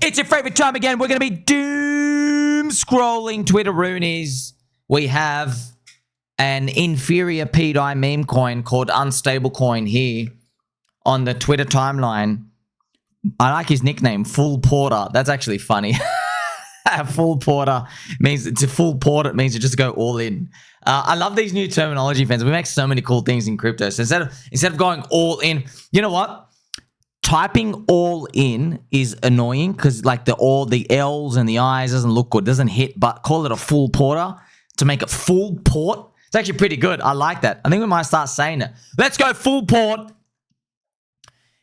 It's your favorite time again. We're going to be doom scrolling Twitteroonies. We have an inferior pDAI meme coin called UnstableCoin here on the Twitter timeline. I like his nickname, Full Porter. That's actually funny. Full Porter means it's a full port. It means you just go all in. I love these new terminology, fans. We make so many cool things in crypto. So instead of going all in, you know what? Typing all in is annoying because like the L's and the I's doesn't look good, doesn't hit, but call it a full porter to make it full port. It's actually pretty good. I like that. I think we might start saying it. Let's go full port.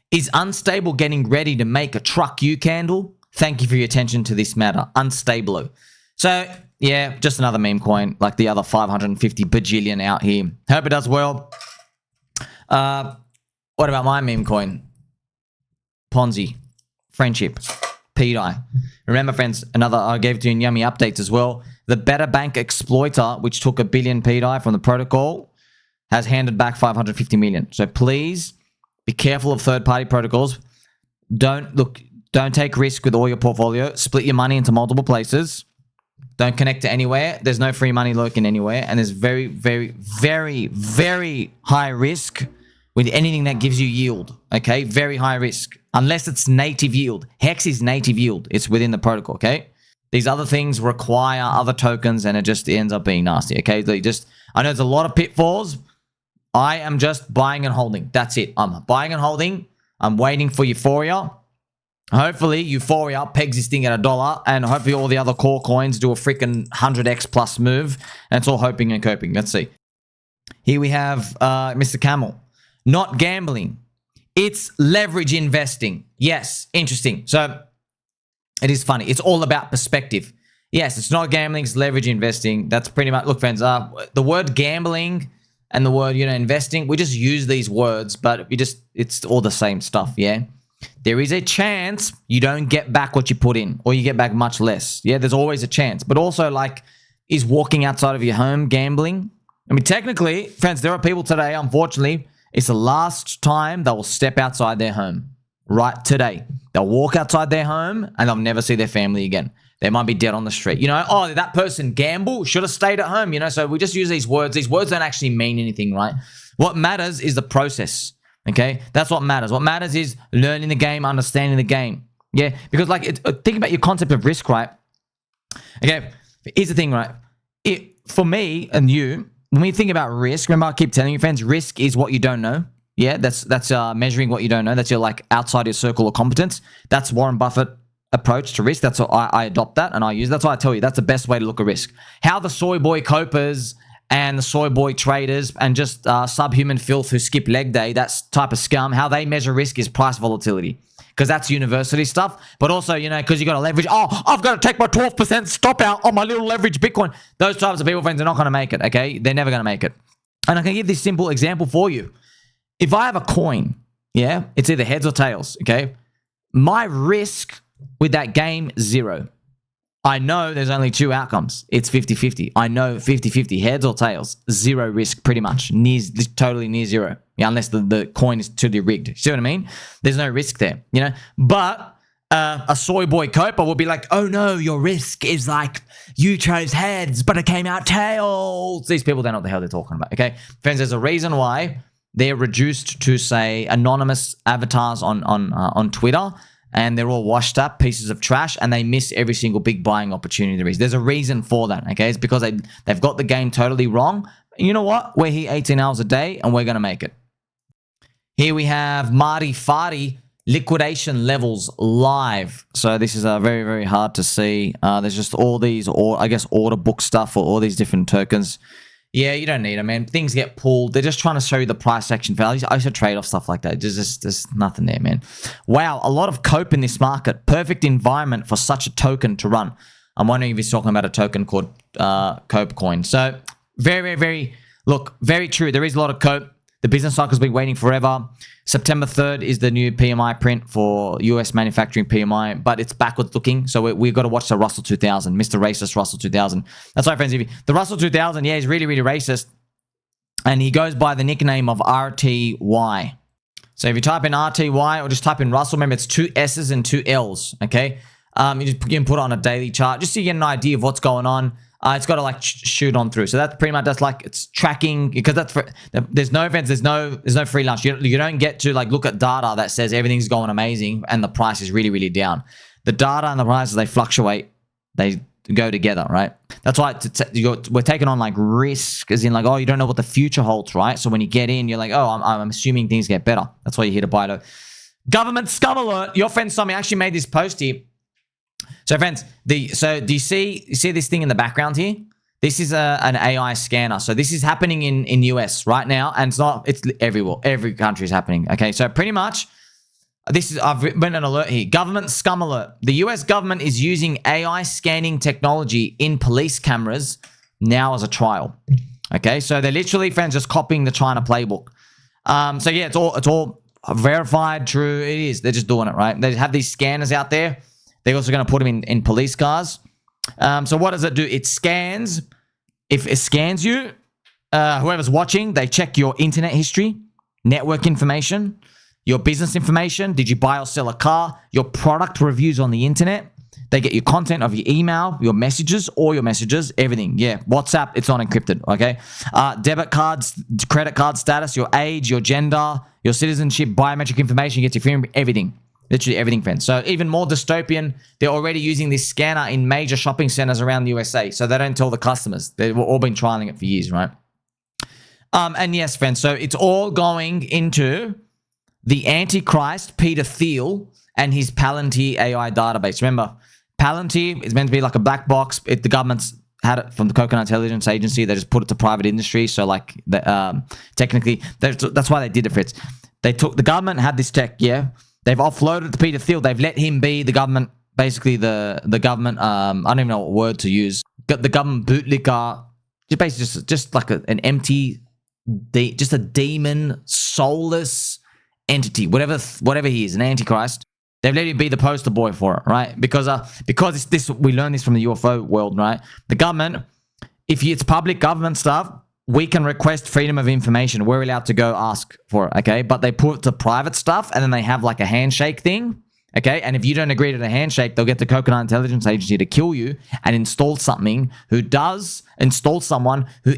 Is Unstable getting ready to make a truck U candle? Thank you for your attention to this matter. Unstable. So yeah, just another meme coin like the other 550 bajillion out here. Hope it does well. What about my meme coin? Ponzi, friendship, pDAI. Remember, friends, I gave it to you in Yummy Updates as well. The Better Bank exploiter, which took 1 billion pDAI from the protocol, has handed back 550 million. So please be careful of third-party protocols. Don't take risk with all your portfolio. Split your money into multiple places. Don't connect to anywhere. There's no free money lurking anywhere, and there's very, very, very, very high risk with anything that gives you yield. Okay, very high risk. Unless it's native yield. Hex is native yield. It's within the protocol, okay? These other things require other tokens and it just ends up being nasty, okay? I know there's a lot of pitfalls. I am just buying and holding. That's it. I'm buying and holding. I'm waiting for Euphoria. Hopefully, Euphoria pegs this thing at $1 and hopefully all the other core coins do a freaking 100x plus move. And it's all hoping and coping. Let's see. Here we have Mr. Camel. Not gambling. It's leverage investing. Yes, interesting. So it is funny. It's all about perspective. Yes, it's not gambling, it's leverage investing. That's pretty much, look, friends, the word gambling and the word, investing, we just use these words, but it's all the same stuff, yeah? There is a chance you don't get back what you put in, or you get back much less. Yeah, there's always a chance. But also, like, is walking outside of your home gambling? I mean, technically, friends, there are people today, unfortunately, it's the last time they will step outside their home. Right today. They'll walk outside their home and they'll never see their family again. They might be dead on the street. Oh, that person gambled, should have stayed at home. So we just use these words. These words don't actually mean anything, right? What matters is the process, okay? That's what matters. What matters is learning the game, understanding the game. Yeah, because think about your concept of risk, right? Okay, here's the thing, right? For me and you, when we think about risk, remember I keep telling you, friends, risk is what you don't know. Yeah, that's measuring what you don't know. That's your outside your circle of competence. That's Warren Buffett approach to risk. That's what I adopt that and I use. That's why I tell you that's the best way to look at risk. How the soy boy copers and the soy boy traders and just subhuman filth who skip leg day, that type of scum, how they measure risk is price volatility. Because that's university stuff. But also, because you got to leverage. Oh, I've got to take my 12% stop out on my little leverage Bitcoin. Those types of people, friends, are not going to make it, okay? They're never going to make it. And I can give this simple example for you. If I have a coin, yeah, it's either heads or tails, okay? My risk with that game, 0. I know there's only 2 outcomes. It's 50-50. I know 50-50, heads or tails. 0 risk, pretty much. Totally near 0. Yeah, unless the coin is totally rigged. See what I mean? There's no risk there, But a soy boy coper will be like, oh no, your risk is you chose heads, but it came out tails. These people don't know what the hell they're talking about, okay? Friends, there's a reason why they're reduced to, say, anonymous avatars on Twitter, and they're all washed up pieces of trash, and they miss every single big buying opportunity there is. There's a reason for that, okay? It's because they've got the game totally wrong. You know what? We're here 18 hours a day, and we're going to make it. Here we have Marty Farty, Liquidation Levels live. So this is very, very hard to see. There's just all these, order book stuff for all these different tokens. Yeah, you don't need them, man. Things get pulled. They're just trying to show you the price action values. I used to trade off stuff like that. There's nothing there, man. Wow, a lot of cope in this market. Perfect environment for such a token to run. I'm wondering if he's talking about a token called Cope Coin. So very, very, very true. There is a lot of cope. The business cycle's been waiting forever. September 3rd is the new PMI print for US manufacturing PMI, but it's backwards looking. So we've got to watch the Russell 2000, Mr. Racist Russell 2000. That's right, friends. The Russell 2000, yeah, he's really, really racist. And he goes by the nickname of RTY. So if you type in RTY or just type in Russell, remember it's 2 S's and 2 L's, okay? You can put it on a daily chart just so you get an idea of what's going on. It's got to like shoot on through. So that's pretty much, that's like, it's tracking, because that's for, there's no events, there's no free lunch. You don't get to like look at data that says everything's going amazing and the price is really, really down. The data and the prices, they fluctuate. They go together, right? That's why we're taking on like risk, as in like, oh, you don't know what the future holds, right? So when you get in, you're like, oh, I'm assuming things get better. That's why you're here to buy low. Government scum alert. Your friend Sommi actually made this post here. So friends, do you see this thing in the background here? This is an AI scanner. So this is happening in US right now, and it's everywhere. Every country is happening. Okay, so pretty much I've written an alert here. Government scum alert. The US government is using AI scanning technology in police cameras now as a trial. Okay, so they're literally, friends, just copying the China playbook. So yeah, it's all verified, true. It is. They're just doing it, right? They have these scanners out there. They're also going to put them in police cars. So what does it do? It scans. If it scans you, whoever's watching, they check your internet history, network information, your business information. Did you buy or sell a car? Your product reviews on the internet. They get your content of your email, your messages, all your messages, everything. Yeah, WhatsApp, it's not encrypted, okay? Debit cards, credit card status, your age, your gender, your citizenship, biometric information, get your fingerprint, everything. Literally everything, friends. So even more dystopian, they're already using this scanner in major shopping centers around the USA. So they don't tell the customers. They've all been trialing it for years, right? And yes, friends, so it's all going into the Antichrist, Peter Thiel, and his Palanatir AI database. Remember, Palanatir is meant to be like a black box. The government's had it from the Coconut Intelligence Agency. They just put it to private industry. So like, technically, that's why they did it, Fritz. The government had this tech, yeah. They've offloaded it to Peter Thiel. They've let him be the government, basically the government, I don't even know what word to use. The government bootlicker, basically just like an empty, just a demon, soulless entity, whatever he is, an antichrist. They've let him be the poster boy for it, right? Because it's this, we learned this from the UFO world, right? The government, if it's public government stuff, we can request freedom of information. We're allowed to go ask for it, okay? But they put the private stuff, and then they have like a handshake thing, okay? And if you don't agree to the handshake, they'll get the Coconut Intelligence Agency to kill you and install someone who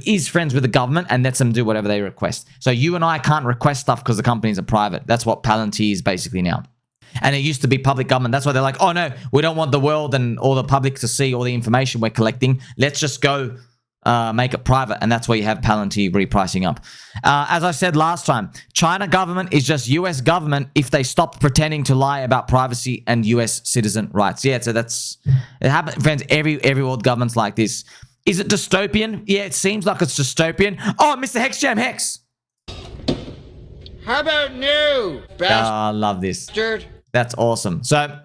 is friends with the government and lets them do whatever they request. So you and I can't request stuff because the companies are private. That's what Palanatir is basically now. And it used to be public government. That's why they're like, oh no, we don't want the world and all the public to see all the information we're collecting. Let's just go make it private, and that's where you have Palanatir repricing up. As I said last time, China government is just US government if they stop pretending to lie about privacy and US citizen rights. Yeah, so it happens, friends. Every world government's like this. Is it dystopian? Yeah, it seems like it's dystopian. Oh, Mr. HexJamHex. How about new, bastard? I love this. That's awesome. So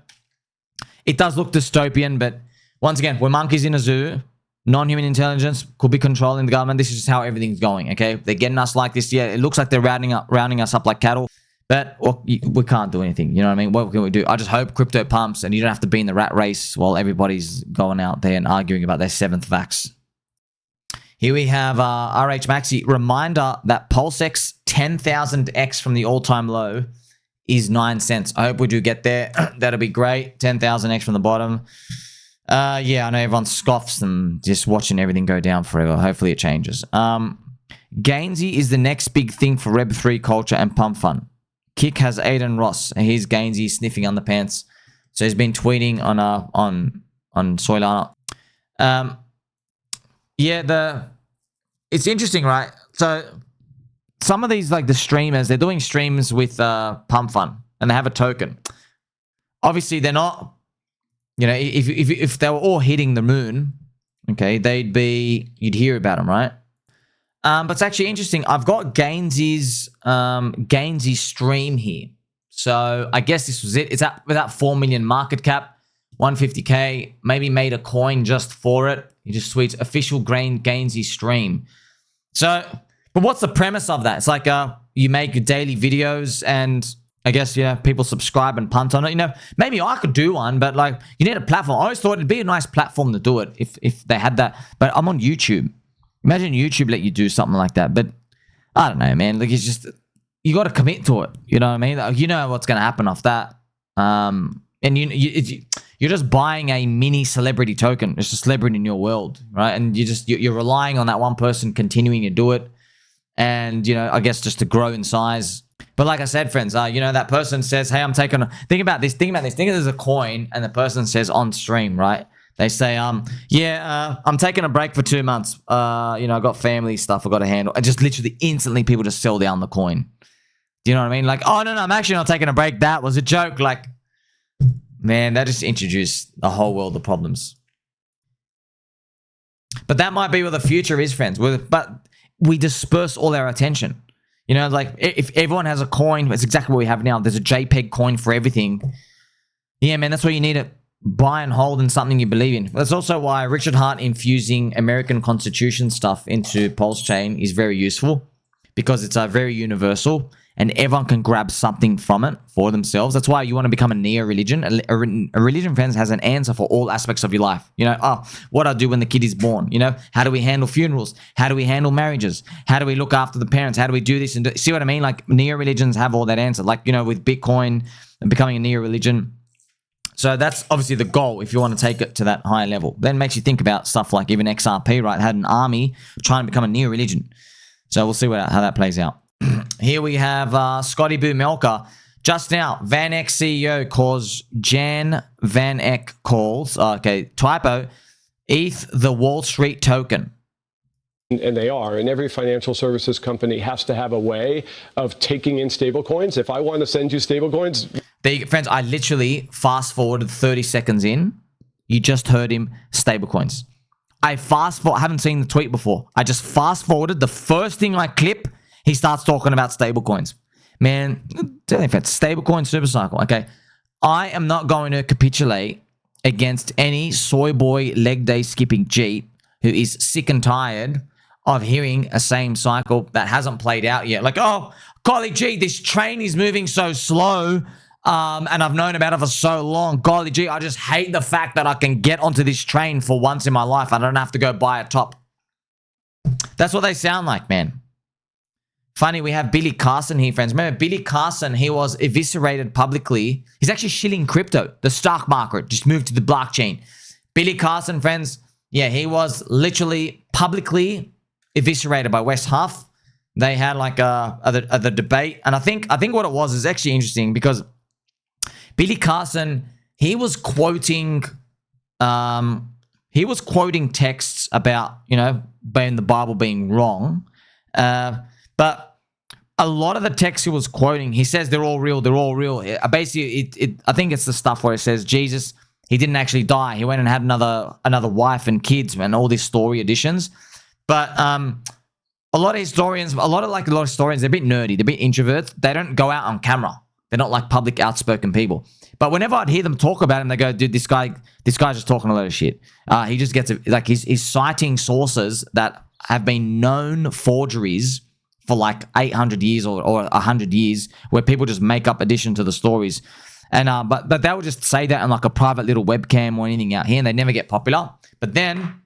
it does look dystopian, but once again, we're monkeys in a zoo. Non-human intelligence could be controlling the government. This is just how everything's going, okay? They're getting us like this. Yeah, it looks like they're rounding us up like cattle, but we can't do anything. You know what I mean? What can we do? I just hope crypto pumps and you don't have to be in the rat race while everybody's going out there and arguing about their 7th vax. Here we have RH Maxi. Reminder that PulseX 10,000x from the all-time low is 9 cents. I hope we do get there. That'll be great. 10,000x from the bottom. Yeah, I know everyone scoffs and just watching everything go down forever. Hopefully it changes. Gainzy is the next big thing for Web3 culture and PumpFun. Kick has Aiden Ross, and here's Gainzy sniffing underpants. So he's been tweeting on Solana. Yeah, it's interesting, right? So some of these, like the streamers, they're doing streams with PumpFun, and they have a token. Obviously, they're not. You know, if they were all hitting the moon, okay, you'd hear about them, right? But it's actually interesting. I've got Gainzy's stream here. So I guess this was it. It's at without 4 million market cap, 150K, maybe made a coin just for it. He just tweets official Gainzy stream. So, but what's the premise of that? It's like you make daily videos and I guess, yeah, people subscribe and punt on it. You know, maybe I could do one, but like, you need a platform. I always thought it'd be a nice platform to do it if they had that. But I'm on YouTube. Imagine YouTube let you do something like that. But I don't know, man. Like, it's just, you got to commit to it. You know what I mean? Like, you know what's going to happen off that. And you you're just buying a mini celebrity token. It's a celebrity in your world, right? And you're relying on that one person continuing to do it, and you know, I guess just to grow in size. But like I said, friends, you know, that person says, hey, I'm taking think about this. Think there's a coin, and the person says on stream, right? They say, yeah, I'm taking a break for 2 months. You know, I got family stuff I got to handle. And just literally instantly people just sell down the coin. Do you know what I mean? Like, oh, no, I'm actually not taking a break. That was a joke. Like, man, that just introduced a whole world of problems. But that might be where the future is, friends. But we disperse all our attention. You know, like if everyone has a coin, it's exactly what we have now. There's a JPEG coin for everything. Yeah, man, that's what you need to buy and hold in something you believe in. That's also why Richard Hart infusing American Constitution stuff into PulseChain is very useful, because it's very universal and everyone can grab something from it for themselves. That's why you want to become a neo-religion. A religion, friends, has an answer for all aspects of your life. You know, what I do when the kid is born. You know, how do we handle funerals? How do we handle marriages? How do we look after the parents? How do we do this? And see what I mean? Like, neo-religions have all that answer. Like, you know, with Bitcoin and becoming a neo-religion. So that's obviously the goal if you want to take it to that higher level. Then it makes you think about stuff like even XRP, right? Had an army trying to become a neo-religion. So we'll see how that plays out. Here we have Scotty Boo Melka. Just now, Van Eck CEO calls Jan Van Eck calls, typo, ETH the Wall Street token. And they are. And every financial services company has to have a way of taking in stablecoins. If I want to send you stablecoins. Friends, I literally fast forwarded 30 seconds in. You just heard him, stablecoins. I haven't seen the tweet before. I just fast forwarded. The first thing I clip, he starts talking about stablecoins. Man, stablecoin SuperCycle. Okay, I am not going to capitulate against any soy boy leg day skipping Jeep who is sick and tired of hearing a same cycle that hasn't played out yet. Like, oh, golly gee, this train is moving so slow. And I've known about it for so long. Golly gee, I just hate the fact that I can get onto this train for once in my life. I don't have to go buy a top. That's what they sound like, man. Funny, we have Billy Carson here, friends. Remember, Billy Carson, he was eviscerated publicly. He's actually shilling crypto. The stock market just moved to the blockchain. Billy Carson, friends, yeah, he was literally publicly eviscerated by West Huff. They had like the debate. And I think what it was is actually interesting because Billy Carson, he was quoting texts about, you know, the Bible being wrong. But a lot of the texts he was quoting, he says they're all real. They're all real. Basically, I think it's the stuff where it says Jesus, he didn't actually die. He went and had another wife and kids and all these story additions. But a lot of historians, they're a bit nerdy. They're a bit introverts. They don't go out on camera. They're not like public outspoken people. But whenever I'd hear them talk about him, they go, dude, this guy's just talking a lot of shit. He just gets like he's citing sources that have been known forgeries for like 800 years or 100 years, where people just make up addition to the stories. And but they would just say that on like a private little webcam or anything out here, and they never get popular. But then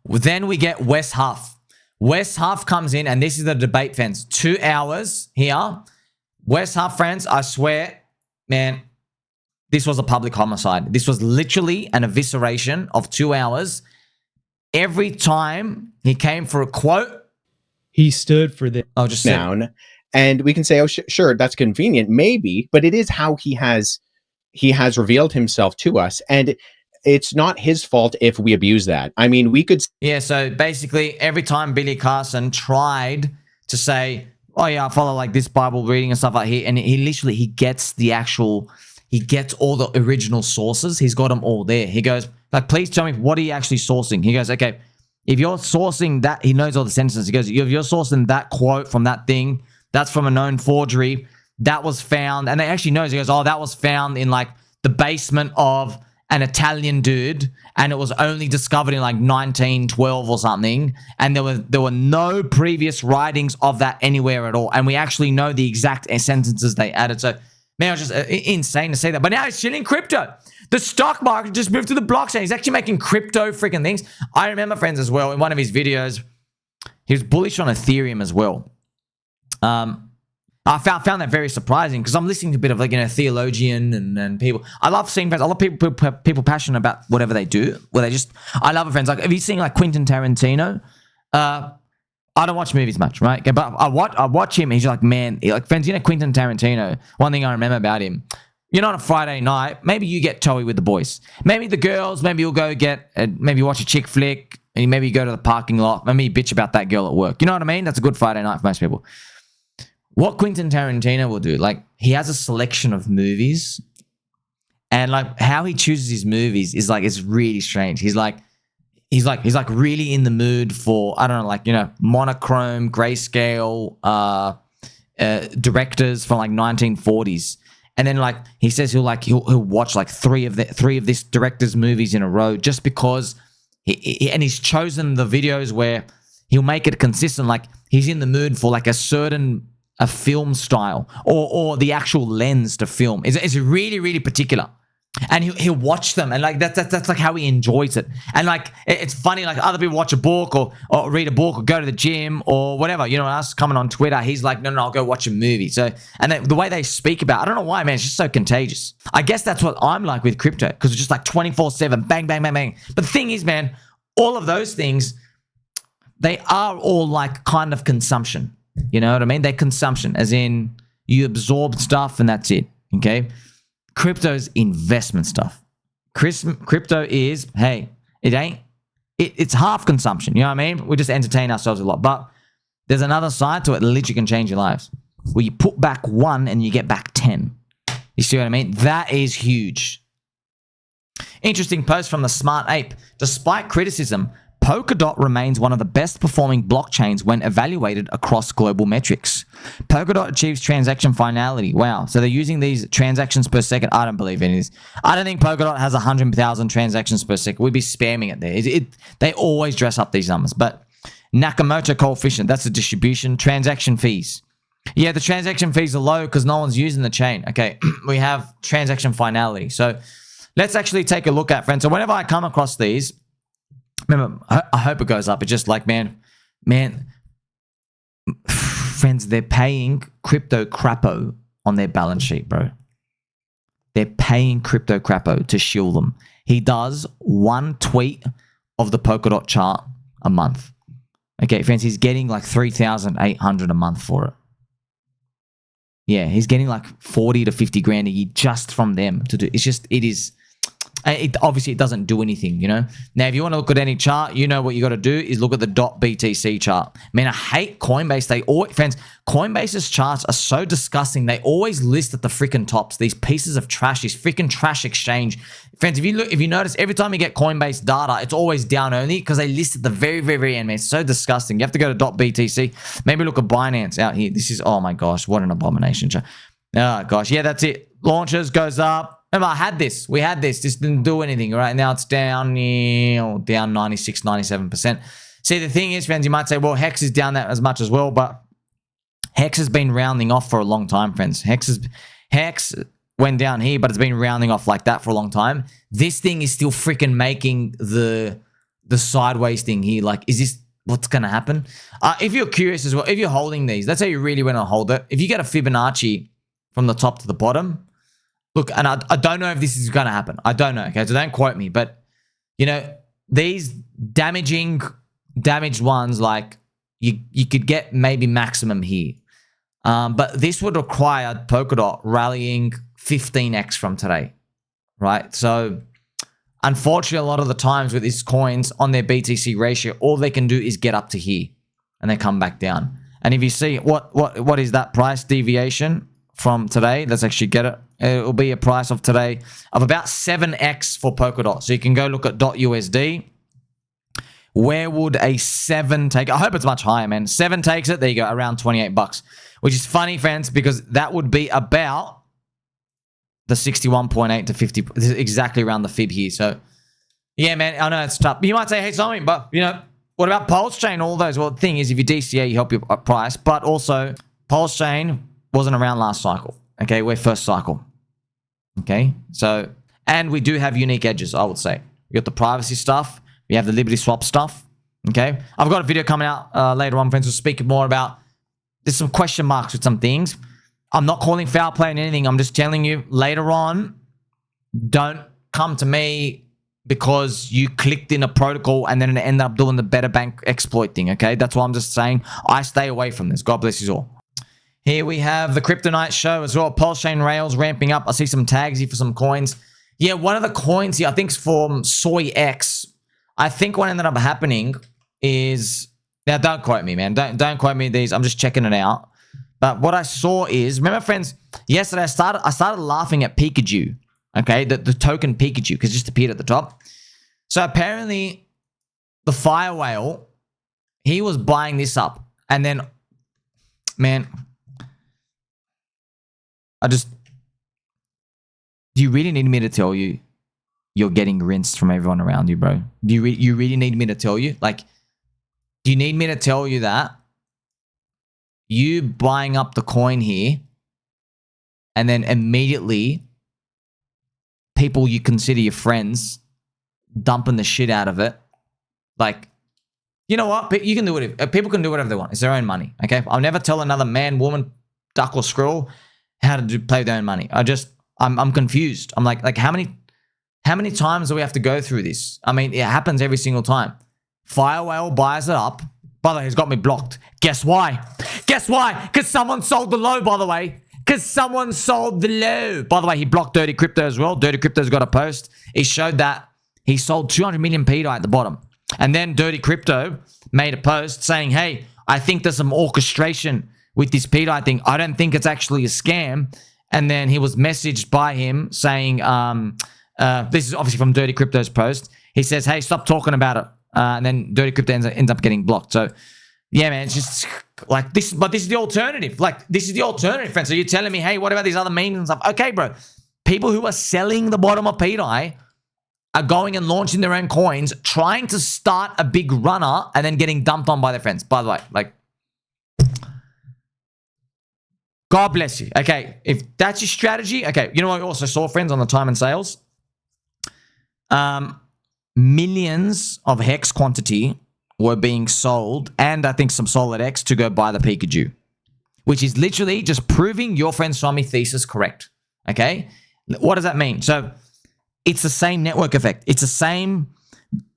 we get Wes Huff. Wes Huff comes in, and this is the debate, fans. 2 hours here. Wes Huff, friends, I swear, man, this was a public homicide. This was literally an evisceration of 2 hours. Every time he came for a quote, he stood for the noun. And we can say, oh, sure, that's convenient, maybe, but it is how he has revealed himself to us. And it's not his fault if we abuse that. I mean, we could. Yeah, so basically every time Billy Carson tried to say, oh yeah, I follow like this Bible reading and stuff like here, and he gets all the original sources. He's got them all there. He goes, like, please tell me, what are you actually sourcing? He goes, okay, if you're sourcing that, he knows all the sentences. He goes, if you're sourcing that quote from that thing, that's from a known forgery. That was found, and they actually knows. He goes, oh, that was found in like the basement of an Italian dude, and it was only discovered in like 1912 or something, and there were no previous writings of that anywhere at all, and we actually know the exact sentences they added. So, man, it was just insane to see that. But now he's shilling crypto. The stock market just moved to the blockchain. He's actually making crypto freaking things. I remember, friends, as well, in one of his videos, he was bullish on Ethereum as well. I found that very surprising because I'm listening to a bit of like, theologian and people. I love seeing friends. I love people passionate about whatever they do. I love it, friends. Like, have you seen like Quentin Tarantino? I don't watch movies much, right? Okay, but I watch him. He's like, man, friends, Quentin Tarantino. One thing I remember about him, on a Friday night, maybe you get toey with the boys. Maybe the girls, maybe you'll go maybe watch a chick flick, and maybe you go to the parking lot. Maybe you bitch about that girl at work. You know what I mean? That's a good Friday night for most people. What Quentin Tarantino will do, like, he has a selection of movies, and like how he chooses his movies is like, it's really strange. He's like really in the mood for, I don't know, like, monochrome, grayscale directors from like 1940s. And then like he says he'll watch like three of this director's movies in a row just because he's chosen the videos where he'll make it consistent. Like he's in the mood for like a film style or the actual lens to film. It's really, really particular. And he'll watch them, and like that's like how he enjoys it. And like it's funny, like other people watch a book or read a book or go to the gym or whatever. Us coming on Twitter, he's like, no, I'll go watch a movie. So the way they speak about, I don't know why, man, it's just so contagious. I guess that's what I'm like with crypto, because it's just like 24/7, bang, bang, bang, bang. But the thing is, man, all of those things, they are all like kind of consumption. You know what I mean? They're consumption, as in you absorb stuff and that's it. Okay. Crypto's investment stuff. Crypto is, hey, it's half consumption. You know what I mean? We just entertain ourselves a lot. But there's another side to it that literally can change your lives, where you put back 1 and you get back 10. You see what I mean? That is huge. Interesting post from the Smart Ape. Despite criticism, Polkadot remains one of the best performing blockchains when evaluated across global metrics. Polkadot achieves transaction finality. Wow. So they're using these transactions per second. I don't believe in this. I don't think Polkadot has 100,000 transactions per second. We'd be spamming it there. They always dress up these numbers. But Nakamoto coefficient, that's the distribution. Transaction fees. Yeah, the transaction fees are low because no one's using the chain. Okay, we have transaction finality. So let's actually take a look at, friends. So whenever I come across these, remember, I hope it goes up. It's just like, man, friends, they're paying crypto crapo on their balance sheet, bro. They're paying crypto crapo to shield them. He does 1 tweet of the Polkadot chart a month. Okay, friends, he's getting like 3,800 a month for it. Yeah, he's getting like 40 to 50 grand a year just from them to do. Obviously, it doesn't do anything, Now, if you want to look at any chart, what you got to do is look at the DOT-BTC chart. Man, I hate Coinbase. Friends, Coinbase's charts are so disgusting. They always list at the freaking tops. These pieces of trash, this freaking trash exchange. Friends, if you notice, every time you get Coinbase data, it's always down only because they list at the very, very, very end, man. It's so disgusting. You have to go to DOT-BTC. Maybe look at Binance out here. This is, oh my gosh, what an abomination. Oh gosh, yeah, that's it. Launches, goes up. Remember, we had this. This didn't do anything, right? Now it's down 96, 97%. See, the thing is, friends, you might say, well, Hex is down that as much as well, but Hex has been rounding off for a long time, friends. Hex went down here, but it's been rounding off like that for a long time. This thing is still freaking making the sideways thing here. Like, is this what's going to happen? If you're curious as well, if you're holding these, that's how you really want to hold it. If you get a Fibonacci from the top to the bottom, look, and I don't know if this is going to happen. I don't know, okay? So don't quote me. But, these damaged ones, like, you could get maybe maximum here. But this would require Polkadot rallying 15x from today, right? So, unfortunately, a lot of the times with these coins on their BTC ratio, all they can do is get up to here, and they come back down. And if you see, what is that price deviation from today? Let's actually get it. It will be a price of today of about 7x for Polkadot. So you can go look at .USD. Where would a 7 take? I hope it's much higher, man. 7 takes it. There you go, around 28 bucks. Which is funny, friends, because that would be about the 61.8 to 50. This is exactly around the fib here. So, yeah, man, I know it's tough. You might say, hey, Sommi, but, what about PulseChain, all those? Well, the thing is, if you DCA, you help your price. But also, PulseChain wasn't around last cycle. Okay, we're first cycle. Okay, so, and we do have unique edges, I would say. We got the privacy stuff. We have the Liberty Swap stuff. Okay, I've got a video coming out later on, friends. We'll speak more about, there's some question marks with some things. I'm not calling foul play on anything. I'm just telling you later on, don't come to me because you clicked in a protocol and then it ended up doing the better bank exploit thing, okay? That's why I'm just saying I stay away from this. God bless you all. Here we have the Kryptonite show as well. PulseChain rails ramping up. I see some tags here for some coins. Yeah, one of the coins here, I think it's from SoyX. I think what ended up happening is... Now, don't quote me, man. Don't quote me these. I'm just checking it out. But what I saw is... Remember, friends, yesterday I started laughing at PIKAJEW. Okay, the token PIKAJEW, because it just appeared at the top. So apparently, the fire whale, he was buying this up. And then, man... Do you really need me to tell you you're getting rinsed from everyone around you, bro? Do you really need me to tell you? Like, do you need me to tell you that you buying up the coin here and then immediately people you consider your friends dumping the shit out of it? Like, you know what? You can do it. People can do whatever they want. It's their own money, okay? I'll never tell another man, woman, duck or squirrel how to play their own money. I'm confused. I'm like, how many times do we have to go through this? I mean, it happens every single time. Fire whale buys it up. By the way, he's got me blocked. Guess why? Guess why? Because someone sold the low, by the way. Because someone sold the low. By the way, he blocked Dirty Crypto as well. Dirty Crypto's got a post. He showed that he sold 200 million pDAI at the bottom. And then Dirty Crypto made a post saying, hey, I think there's some orchestration with this pDAI thing. I don't think it's actually a scam. And then he was messaged by him saying, this is obviously from Dirty Crypto's post. He says, hey, stop talking about it. And then Dirty Crypto ends up getting blocked. So, yeah, man, it's just like this. But this is the alternative. Like, this is the alternative, friends. So you're telling me, hey, what about these other memes and stuff? Okay, bro. People who are selling the bottom of pDAI are going and launching their own coins, trying to start a big runner and then getting dumped on by their friends. By the way, like, God bless you. Okay, if that's your strategy, okay. You know what I also saw, friends, on the time and sales? Millions of hex quantity were being sold, and I think some solid X to go buy the PIKAJEW, which is literally just proving your friend Sommi thesis correct. Okay, what does that mean? So it's the same network effect. It's the same.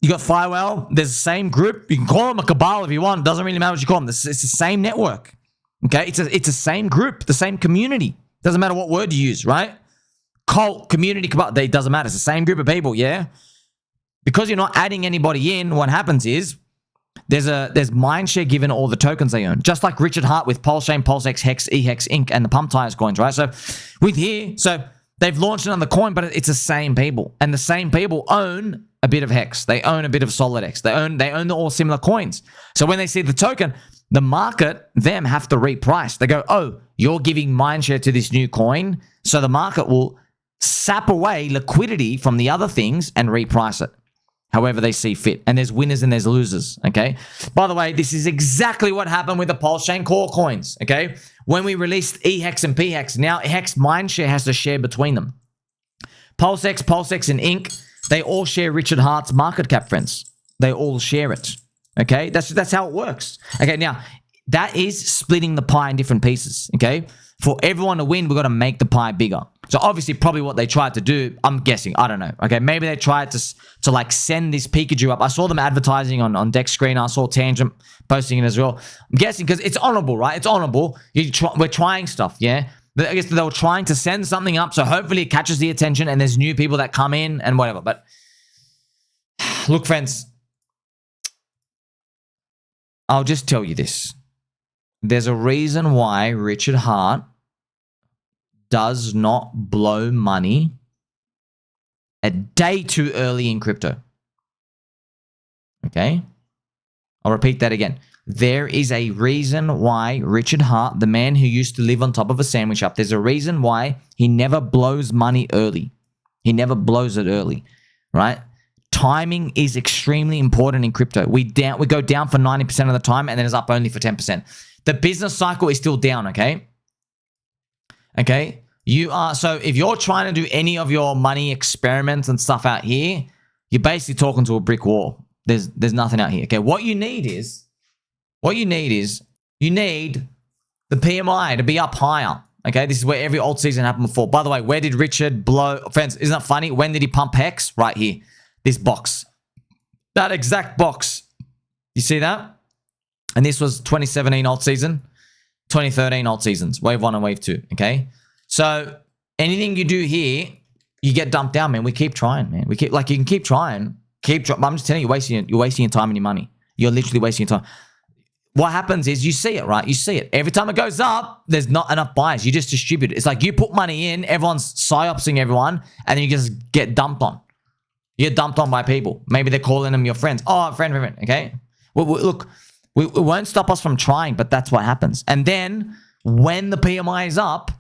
You got Firewall. There's the same group. You can call them a cabal if you want. Doesn't really matter what you call them. It's the same network. Okay, it's the same group, the same community. Doesn't matter what word you use, right? Cult, community, it doesn't matter. It's the same group of people, yeah? Because you're not adding anybody in, what happens is there's mindshare given all the tokens they own. Just like Richard Hart with PulseChain, PulseX, Hex, eHex, Inc., and the Pump Tires coins, right? So with here, so they've launched another coin, but it's the same people. And the same people own a bit of Hex. They own a bit of Solid X. They own all similar coins. So when they see the token, the market, them have to reprice. They go, oh, you're giving mindshare to this new coin. So the market will sap away liquidity from the other things and reprice it however they see fit. And there's winners and there's losers, okay? By the way, this is exactly what happened with the PulseChain core coins, okay? When we released eHex and pHex, now Hex mindshare has to share between them. PulseX, and Inc., they all share Richard Hart's market cap, friends. They all share it. Okay, that's how it works. Okay, now that is splitting the pie in different pieces. Okay, for everyone to win, we've got to make the pie bigger. So obviously, probably what they tried to do, I'm guessing, I don't know. Okay, maybe they tried to like send this PIKAJEW up. I saw them advertising on Deck Screen. I saw Tangent posting it as well. I'm guessing because it's honorable, right? It's honorable. We're trying stuff, yeah. I guess they were trying to send something up, so hopefully it catches the attention and there's new people that come in and whatever. But look, friends. I'll just tell you this. There's a reason why Richard Hart does not blow money a day too early in crypto. Okay? I'll repeat that again. There is a reason why Richard Hart, the man who used to live on top of a sandwich shop, there's a reason why he never blows money early. He never blows it early, right? Timing is extremely important in crypto. We go down for 90% of the time and then it's up only for 10%. The business cycle is still down, okay? Okay? So if you're trying to do any of your money experiments and stuff out here, you're basically talking to a brick wall. There's nothing out here. Okay, what you need is you need the PMI to be up higher. Okay, this is where every alt season happened before. By the way, where did Richard blow? Friends, isn't that funny? When did he pump Hex? Right here. This box. That exact box. You see that? And this was 2017 alt season, 2013 alt seasons, wave 1 and wave 2. Okay, so anything you do here, you get dumped down, man. We keep trying, man. We keep you can keep trying, I'm just telling you, you're wasting your time and your money. You're literally wasting your time. What happens is you see it, right? You see it. Every time it goes up, there's not enough buyers. You just distribute it. It's like you put money in, everyone's psyopsing everyone, and then you just get dumped on. You get dumped on by people. Maybe they're calling them your friends. Oh, friend, okay? Well, look, it won't stop us from trying, but that's what happens. And then when the PMI is up,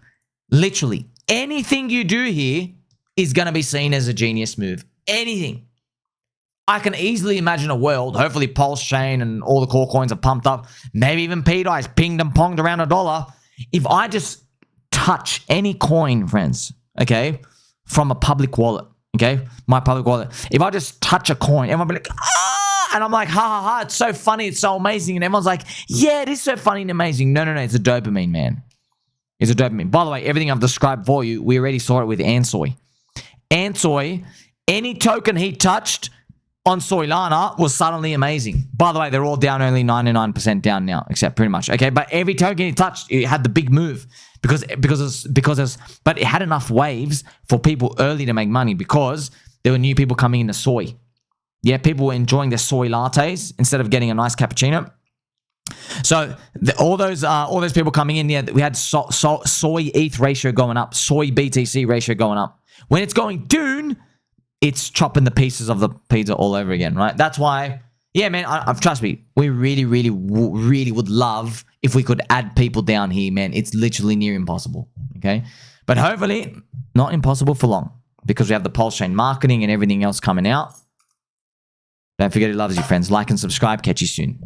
literally anything you do here is going to be seen as a genius move. Anything. I can easily imagine a world, hopefully PulseChain and all the core coins are pumped up, maybe even pDAI's pinged and ponged around $1. If I just touch any coin, friends, okay, from a public wallet, okay, my public wallet, if I just touch a coin, everyone will be like, ah, and I'm like, ha ha ha, it's so funny, it's so amazing, and everyone's like, yeah, it is so funny and amazing. No, it's a dopamine, man. It's a dopamine. By the way, everything I've described for you, we already saw it with Ansoy. Ansoy, any token he touched on Solana was suddenly amazing. By the way, they're all down, only 99% down now, except pretty much. Okay, but every token he touched, it had the big move but it had enough waves for people early to make money because there were new people coming into soy. Yeah, people were enjoying their soy lattes instead of getting a nice cappuccino. So all those people coming in, yeah, we had soy ETH ratio going up, soy BTC ratio going up. When it's going down, it's chopping the pieces of the pizza all over again, right? That's why, yeah, man, trust me, we really would love if we could add people down here, man. It's literally near impossible, okay? But hopefully, not impossible for long because we have the PulseChain marketing and everything else coming out. Don't forget, it loves you, friends. Like and subscribe. Catch you soon.